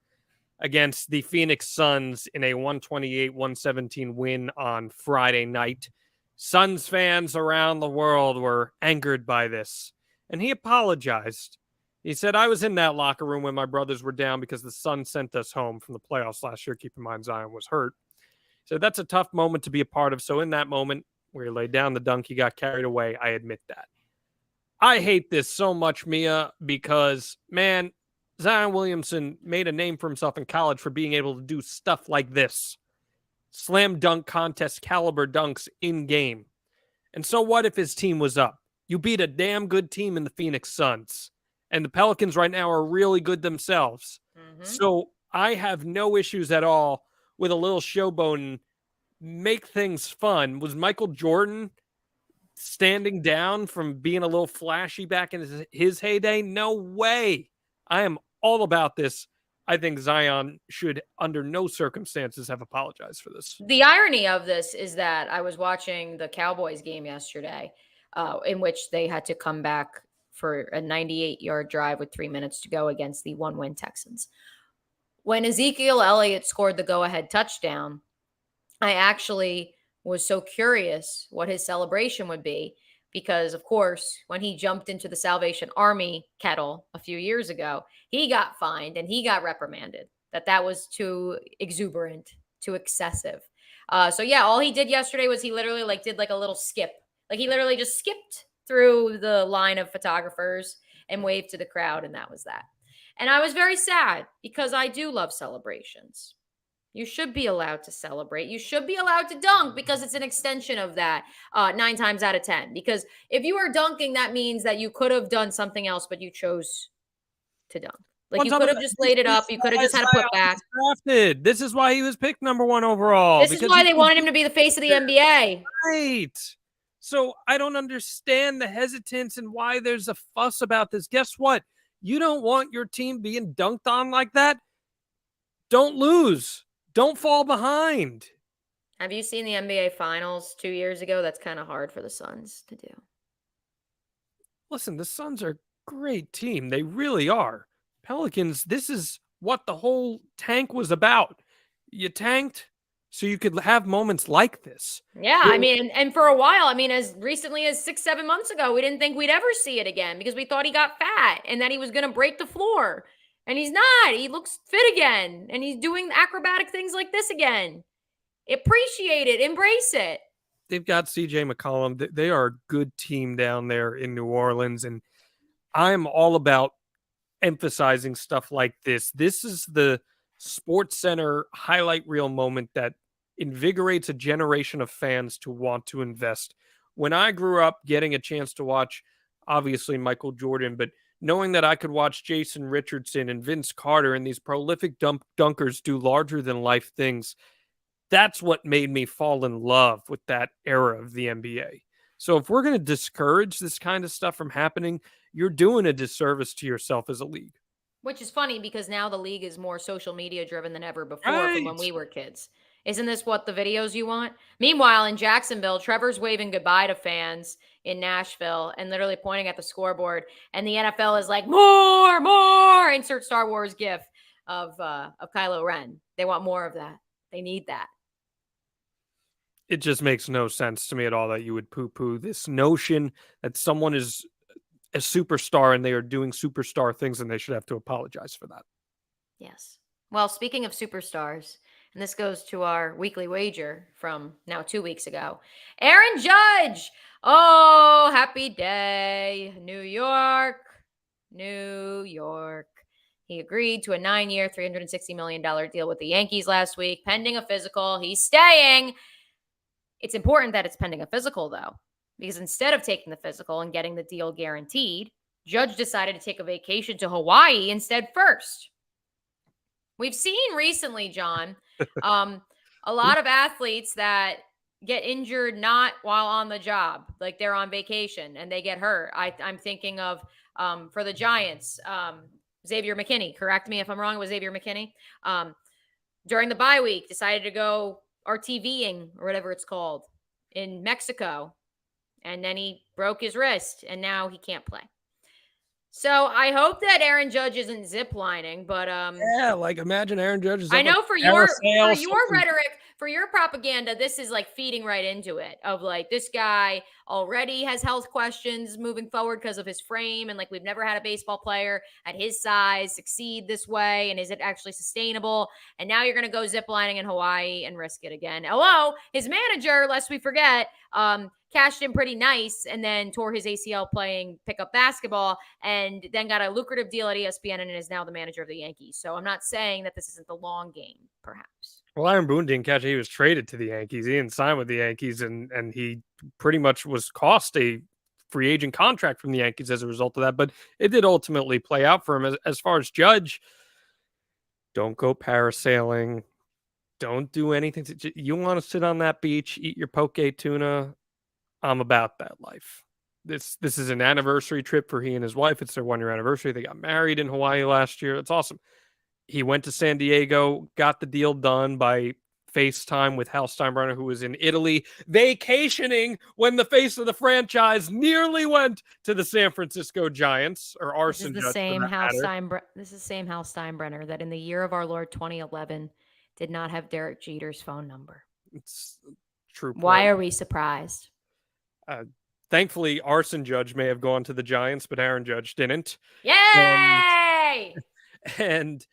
against the Phoenix Suns in a 128-117 win on Friday night. Suns fans around the world were angered by this, and he apologized. He said, I was in that locker room when my brothers were down because the Suns sent us home from the playoffs last year. Keep in mind, Zion was hurt. So that's a tough moment to be a part of. So in that moment where he laid down the dunk, he got carried away. I admit that. I hate this so much, Mia, because, man, Zion Williamson made a name for himself in college for being able to do stuff like this. Slam dunk contest caliber dunks in game. And so what if his team was up? You beat a damn good team in the Phoenix Suns. And the Pelicans right now are really good themselves. So I have no issues at all with a little showboat and make things fun. Was Michael Jordan standing down from being a little flashy back in his heyday? No way. I am all about this. I think Zion should, under no circumstances, have apologized for this. The irony of this is that I was watching the Cowboys game yesterday, in which they had to come back for a 98-yard drive with 3 minutes to go against the 1-win Texans. When Ezekiel Elliott scored the go-ahead touchdown, I actually was so curious what his celebration would be because, of course, when he jumped into the Salvation Army kettle a few years ago, he got fined and he got reprimanded. That was too exuberant, too excessive. So yeah, all he did yesterday was he literally did a little skip. He literally just skipped through the line of photographers and waved to the crowd, and that was that. And I was very sad because I do love celebrations. You should be allowed to celebrate. You should be allowed to dunk because it's an extension of that 9 times out of 10. Because if you are dunking, that means that you could have done something else, but you chose to dunk. You could have just laid it up. You could have just had a putback. Drafted. This is why he was picked number 1 overall. This is why they wanted him to be the face of the NBA. Right. So I don't understand the hesitance and why there's a fuss about this. Guess what? You don't want your team being dunked on like that. Don't lose. Don't fall behind. Have you seen the NBA Finals 2 years ago? That's kind of hard for the Suns to do. Listen, the Suns are a great team. They really are. Pelicans, this is what the whole tank was about. You tanked so you could have moments like this. Yeah, I mean, and for a while, I mean, as recently as 6-7 months ago, we didn't think we'd ever see it again because we thought he got fat and that he was going to break the floor. And he's not. He looks fit again. And he's doing acrobatic things like this again. Appreciate it. Embrace it. They've got CJ McCollum. They are a good team down there in New Orleans. And I'm all about emphasizing stuff like this. This is the Sports Center highlight reel moment that invigorates a generation of fans to want to invest. When I grew up getting a chance to watch, obviously, Michael Jordan, but knowing that I could watch Jason Richardson and Vince Carter and these prolific dunkers do larger-than-life things, that's what made me fall in love with that era of the NBA. So if we're going to discourage this kind of stuff from happening, you're doing a disservice to yourself as a league. Which is funny because now the league is more social media driven than ever before from when we were kids. Isn't this what the videos you want? Meanwhile, in Jacksonville, Trevor's waving goodbye to fans in Nashville and literally pointing at the scoreboard. And the NFL is like, more, insert Star Wars gif of Kylo Ren. They want more of that. They need that. It just makes no sense to me at all that you would poo-poo this notion that someone is a superstar and they are doing superstar things and they should have to apologize for that. Yes. Well, speaking of superstars, and this goes to our weekly wager from now 2 weeks ago. Aaron Judge. Oh, happy day. New York. He agreed to a 9-year, $360 million deal with the Yankees last week, pending a physical. He's staying. It's important that it's pending a physical, though, because instead of taking the physical and getting the deal guaranteed, Judge decided to take a vacation to Hawaii instead first. We've seen recently, John, a lot of athletes that get injured not while on the job, like they're on vacation and they get hurt. I'm thinking of, for the Giants, Xavier McKinney. Correct me if I'm wrong. It was Xavier McKinney. During the bye week, decided to go RTVing or whatever it's called in Mexico. And then he broke his wrist and now he can't play. So I hope that Aaron Judge isn't ziplining, but yeah, imagine Aaron Judge is. I know for your rhetoric, for your propaganda, this is feeding right into it of this guy already has health questions moving forward because of his frame. And we've never had a baseball player at his size succeed this way. And is it actually sustainable? And now you're going to go ziplining in Hawaii and risk it again. Hello, his manager, lest we forget, cashed in pretty nice and then tore his ACL playing pickup basketball and then got a lucrative deal at ESPN and is now the manager of the Yankees. So I'm not saying that this isn't the long game, perhaps. Well, Aaron Boone didn't catch it. He was traded to the Yankees. He didn't sign with the Yankees, and he pretty much was cost a free agent contract from the Yankees as a result of that. But it did ultimately play out for him. As far as Judge, don't go parasailing. Don't do anything. You want to sit on that beach, eat your poke tuna. I'm about that life. This is an anniversary trip for he and his wife. It's their 1-year anniversary. They got married in Hawaii last year. It's awesome. He went to San Diego, got the deal done by FaceTime with Hal Steinbrenner, who was in Italy vacationing when the face of the franchise nearly went to the San Francisco Giants, or This is Arson the Judge for same that Hal matter. This is the same Hal Steinbrenner that in the year of our Lord 2011 did not have Derek Jeter's phone number. It's a true point. Why are we surprised? Thankfully, Arson Judge may have gone to the Giants, but Aaron Judge didn't. Yay! And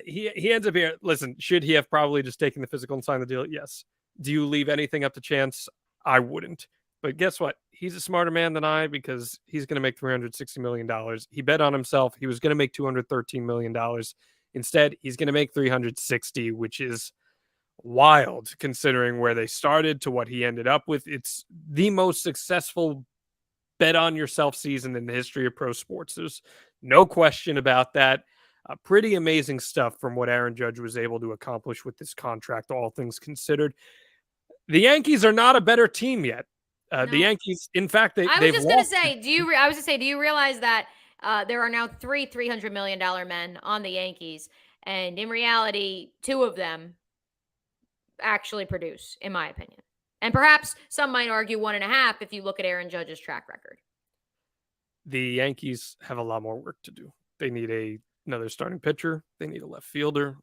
he ends up here. Listen, should he have probably just taken the physical and signed the deal? Yes. Do you leave anything up to chance? I wouldn't. But guess what? He's a smarter man than I, because he's going to make $360 million. He bet on himself. He was going to make $213 million. Instead, he's going to make 360, which is wild considering where they started to what he ended up with. It's the most successful bet on yourself season in the history of pro sports. There's no question about that. Pretty amazing stuff from what Aaron Judge was able to accomplish with this contract, all things considered. The Yankees are not a better team yet. No. The Yankees, in fact, I was just going to say, do you realize that there are now three $300 million men on the Yankees, and in reality, two of them actually produce, in my opinion. And perhaps some might argue 1.5 if you look at Aaron Judge's track record. The Yankees have a lot more work to do. They need another starting pitcher. They need a left fielder.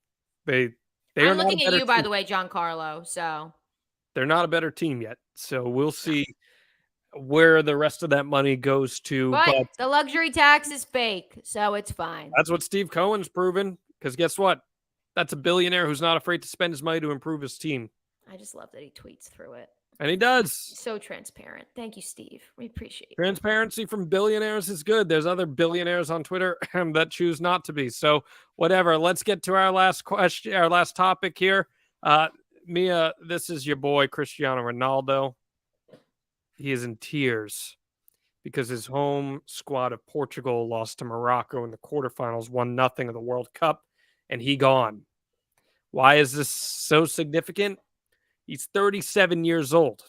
I'm looking at you, by the way, Giancarlo. So they're not a better team yet. So we'll see where the rest of that money goes to. But the luxury tax is fake, so it's fine. That's what Steve Cohen's proven. Because guess what? That's a billionaire who's not afraid to spend his money to improve his team. I just love that he tweets through it. And he does. So transparent. Thank you, Steve. We appreciate it. Transparency from billionaires is good. There's other billionaires on Twitter that choose not to be. So whatever. Let's get to our last question, our last topic here. Mia, this is your boy, Cristiano Ronaldo. He is in tears because his home squad of Portugal lost to Morocco in the quarterfinals, 1-0 of the World Cup, and he gone. Why is this so significant? He's 37 years old.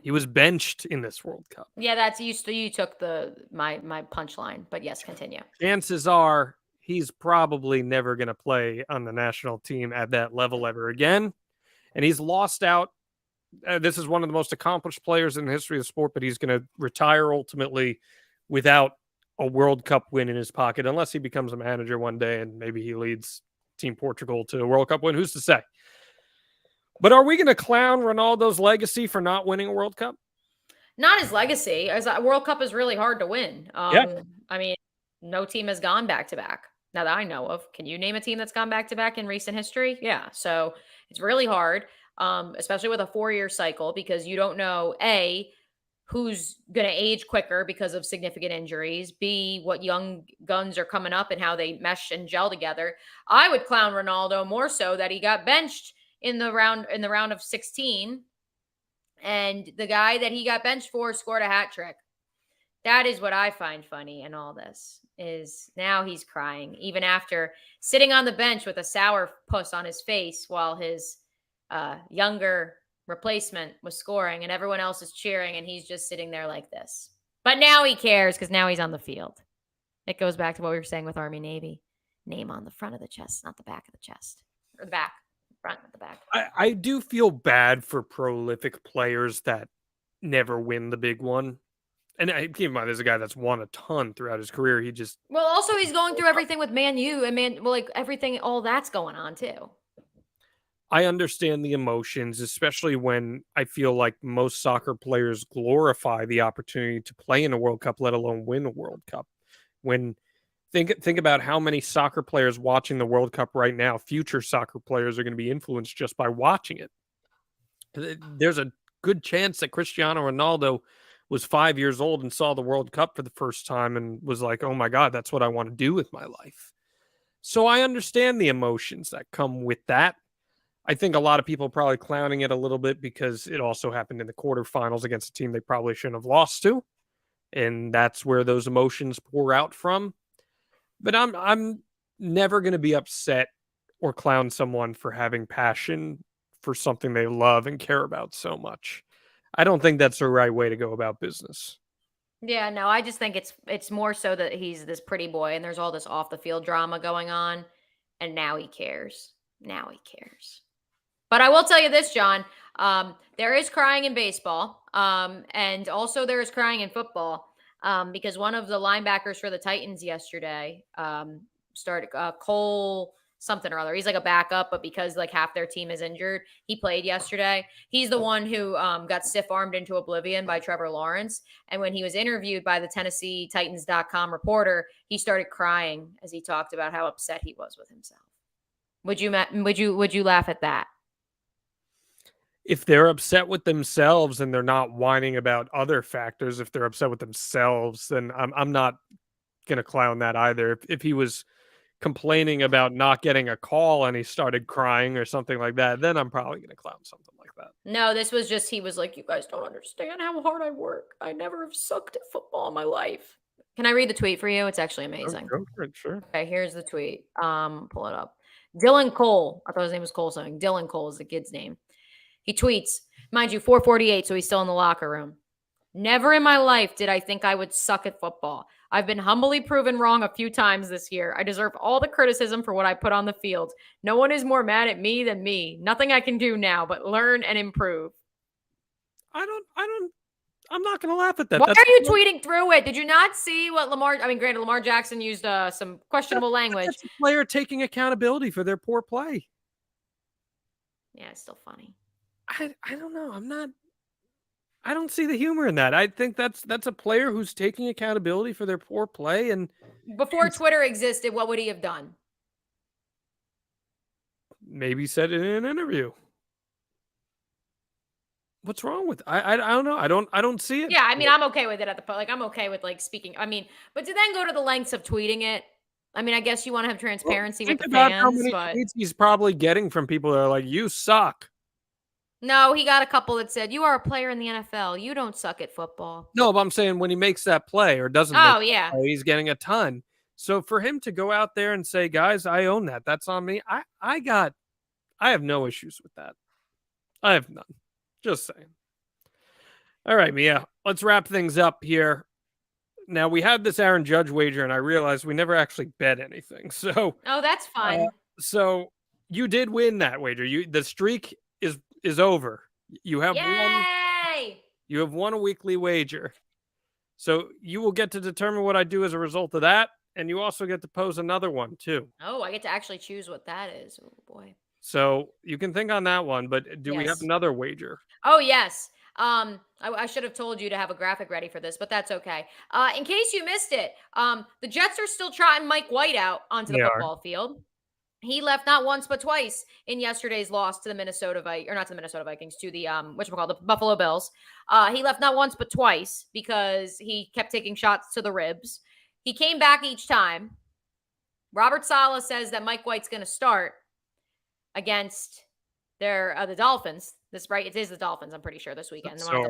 He was benched in this World Cup. Yeah, that's you took my punchline, but yes, continue. Chances are he's probably never going to play on the national team at that level ever again. And he's lost out. This is one of the most accomplished players in the history of the sport, but he's going to retire ultimately without a World Cup win in his pocket, unless he becomes a manager one day and maybe he leads Team Portugal to a World Cup win. Who's to say? But are we going to clown Ronaldo's legacy for not winning a World Cup? Not his legacy. As a World Cup is really hard to win. Yeah. I mean, no team has gone back-to-back. Now that I know of. Can you name a team that's gone back-to-back in recent history? Yeah. So it's really hard, especially with a 4-year cycle, because you don't know, A, who's going to age quicker because of significant injuries, B, what young guns are coming up and how they mesh and gel together. I would clown Ronaldo more so that he got benched in the round of 16, and the guy that he got benched for scored a hat trick. That is what I find funny in all this, is now he's crying, even after sitting on the bench with a sour puss on his face while his younger replacement was scoring and everyone else is cheering, and he's just sitting there like this. But now he cares because now he's on the field. It goes back to what we were saying with Army Navy. Name on the front of the chest, not the back of the chest. Or the back. Front at the back. I do feel bad for prolific players that never win the big one. And keep in mind, there's a guy that's won a ton throughout his career. Well, also he's going through everything with Man U and everything, all that's going on too. I understand the emotions, especially when I feel like most soccer players glorify the opportunity to play in a World Cup, let alone win a World Cup. When Think about how many soccer players watching the World Cup right now, future soccer players, are going to be influenced just by watching it. There's a good chance that Cristiano Ronaldo was 5 years old and saw the World Cup for the first time and was like, oh my God, that's what I want to do with my life. So I understand the emotions that come with that. I think a lot of people are probably clowning it a little bit because it also happened in the quarterfinals against a team they probably shouldn't have lost to. And that's where those emotions pour out from. But I'm never going to be upset or clown someone for having passion for something they love and care about so much. I don't think that's the right way to go about business. Yeah, no, I just think it's more so that he's this pretty boy and there's all this off the field drama going on, and now he cares. Now he cares. But I will tell you this, John. There is crying in baseball, and also there is crying in football, because one of the linebackers for the Titans yesterday started Cole something or other. He's like a backup, but because like half their team is injured, he played yesterday. He's the one who got stiff-armed into oblivion by Trevor Lawrence. And when he was interviewed by the Tennessee Titans.com reporter, he started crying as he talked about how upset he was with himself. Would you laugh at that? If they're upset with themselves and they're not whining about other factors, if they're upset with themselves, then I'm not gonna clown that either. If he was complaining about not getting a call and he started crying or something like that, then I'm probably gonna clown something like that. No, this was just he was like, "You guys don't understand how hard I work. I never have sucked at football in my life." Can I read the tweet for you? It's actually amazing. Go for it, sure. Okay, here's the tweet. Pull it up. Dylan Cole. I thought his name was Cole something. Dylan Cole is the kid's name. He tweets, mind you, 4:48, so he's still in the locker room. Never in my life did I think I would suck at football. I've been humbly proven wrong a few times this year. I deserve all the criticism for what I put on the field. No one is more mad at me than me. Nothing I can do now but learn and improve. I'm not going to laugh at that. Why are you tweeting through it? Did you not see what granted, Lamar Jackson used some questionable language. That's a player taking accountability for their poor play. Yeah, it's still funny. I don't know. I don't see the humor in that. I think that's a player who's taking accountability for their poor play. And before Twitter existed, what would he have done? Maybe said it in an interview. What's wrong with? I don't know. I don't see it. Yeah, I mean, I'm okay with it at the I'm okay with like speaking. I mean, but to then go to the lengths of tweeting it. I mean, I guess you want to have transparency with the fans. How many tweets he's probably getting from people that are like, "You suck." No, he got a couple that said, "You are a player in the NFL. You don't suck at football." No, but I'm saying when he makes that play or doesn't, yeah, he's getting a ton. So for him to go out there and say, "Guys, I own that. That's on me." I have no issues with that. I have none. Just saying. All right, Mia. Let's wrap things up here. Now we had this Aaron Judge wager, and I realized we never actually bet anything. So, that's fun. So you did win that wager. The streak is over. You have won a weekly wager. So you will get to determine what I do as a result of that, and you also get to pose another one too. Oh, I get to actually choose what that is. Oh boy. So you can think on that one, but do we have another wager? Oh yes. I should have told you to have a graphic ready for this, but that's okay. In case you missed it, the Jets are still trotting Mike White out onto the football field. He left not once but twice in yesterday's loss to the Minnesota Vikings, or not to the Minnesota Vikings, to the the Buffalo Bills. He left not once but twice because he kept taking shots to the ribs. He came back each time. Robert Saleh says that Mike White's going to start against the Dolphins. It is the Dolphins, I'm pretty sure, this weekend. So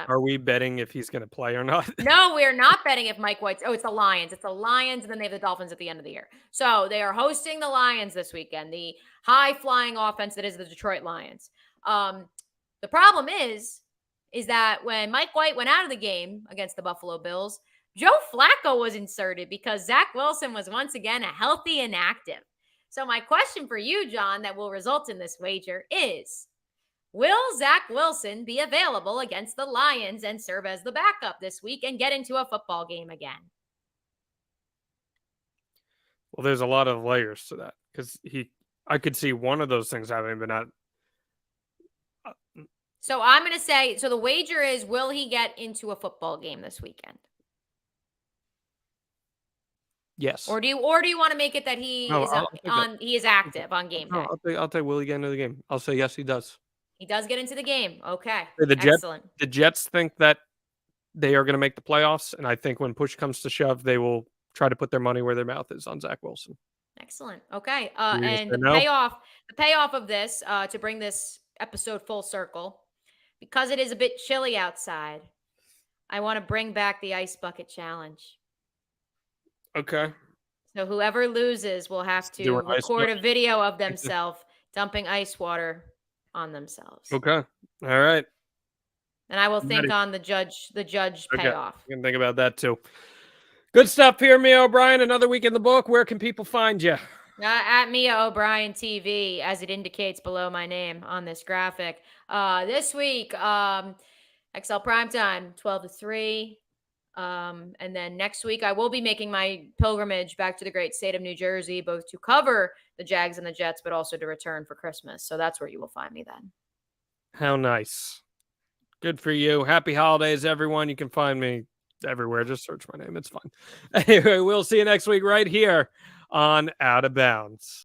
are we betting if he's going to play or not? No, we're not betting if Mike White's. Oh, it's the Lions. It's the Lions, and then they have the Dolphins at the end of the year. So they are hosting the Lions this weekend, the high-flying offense that is the Detroit Lions. The problem is that when Mike White went out of the game against the Buffalo Bills, Joe Flacco was inserted because Zach Wilson was once again healthy and active. So my question for you, John, that will result in this wager is, will Zach Wilson be available against the Lions and serve as the backup this week and get into a football game again? Well, there's a lot of layers to that because I could see one of those things happening, but not. So I'm going to say, so the wager is, will he get into a football game this weekend? Yes. Or do you want to make it that he is active on game day? I'll say will he get into the game? I'll say yes, he does. He does get into the game. Okay. Excellent. The Jets think that they are going to make the playoffs, and I think when push comes to shove, they will try to put their money where their mouth is on Zach Wilson. Excellent. Okay. And the payoff of this, to bring this episode full circle, because it is a bit chilly outside, I want to bring back the ice bucket challenge. Okay. So whoever loses will have to record a video of themselves dumping ice water on themselves. Okay. All right. And I will think on the judge payoff. You can think about that too. Good stuff here, Mayo O'Brien. Another week in the book. Where can people find you? At Mia O'Brien TV, as it indicates below my name on this graphic. This week, XL Primetime, 12 to 3. And then next week, I will be making my pilgrimage back to the great state of New Jersey, both to cover the Jags and the Jets, but also to return for Christmas. So that's where you will find me then. How nice. Good for you. Happy holidays, everyone. You can find me everywhere. Just search my name. It's fun. Anyway, we'll see you next week right here on Out of Bounds.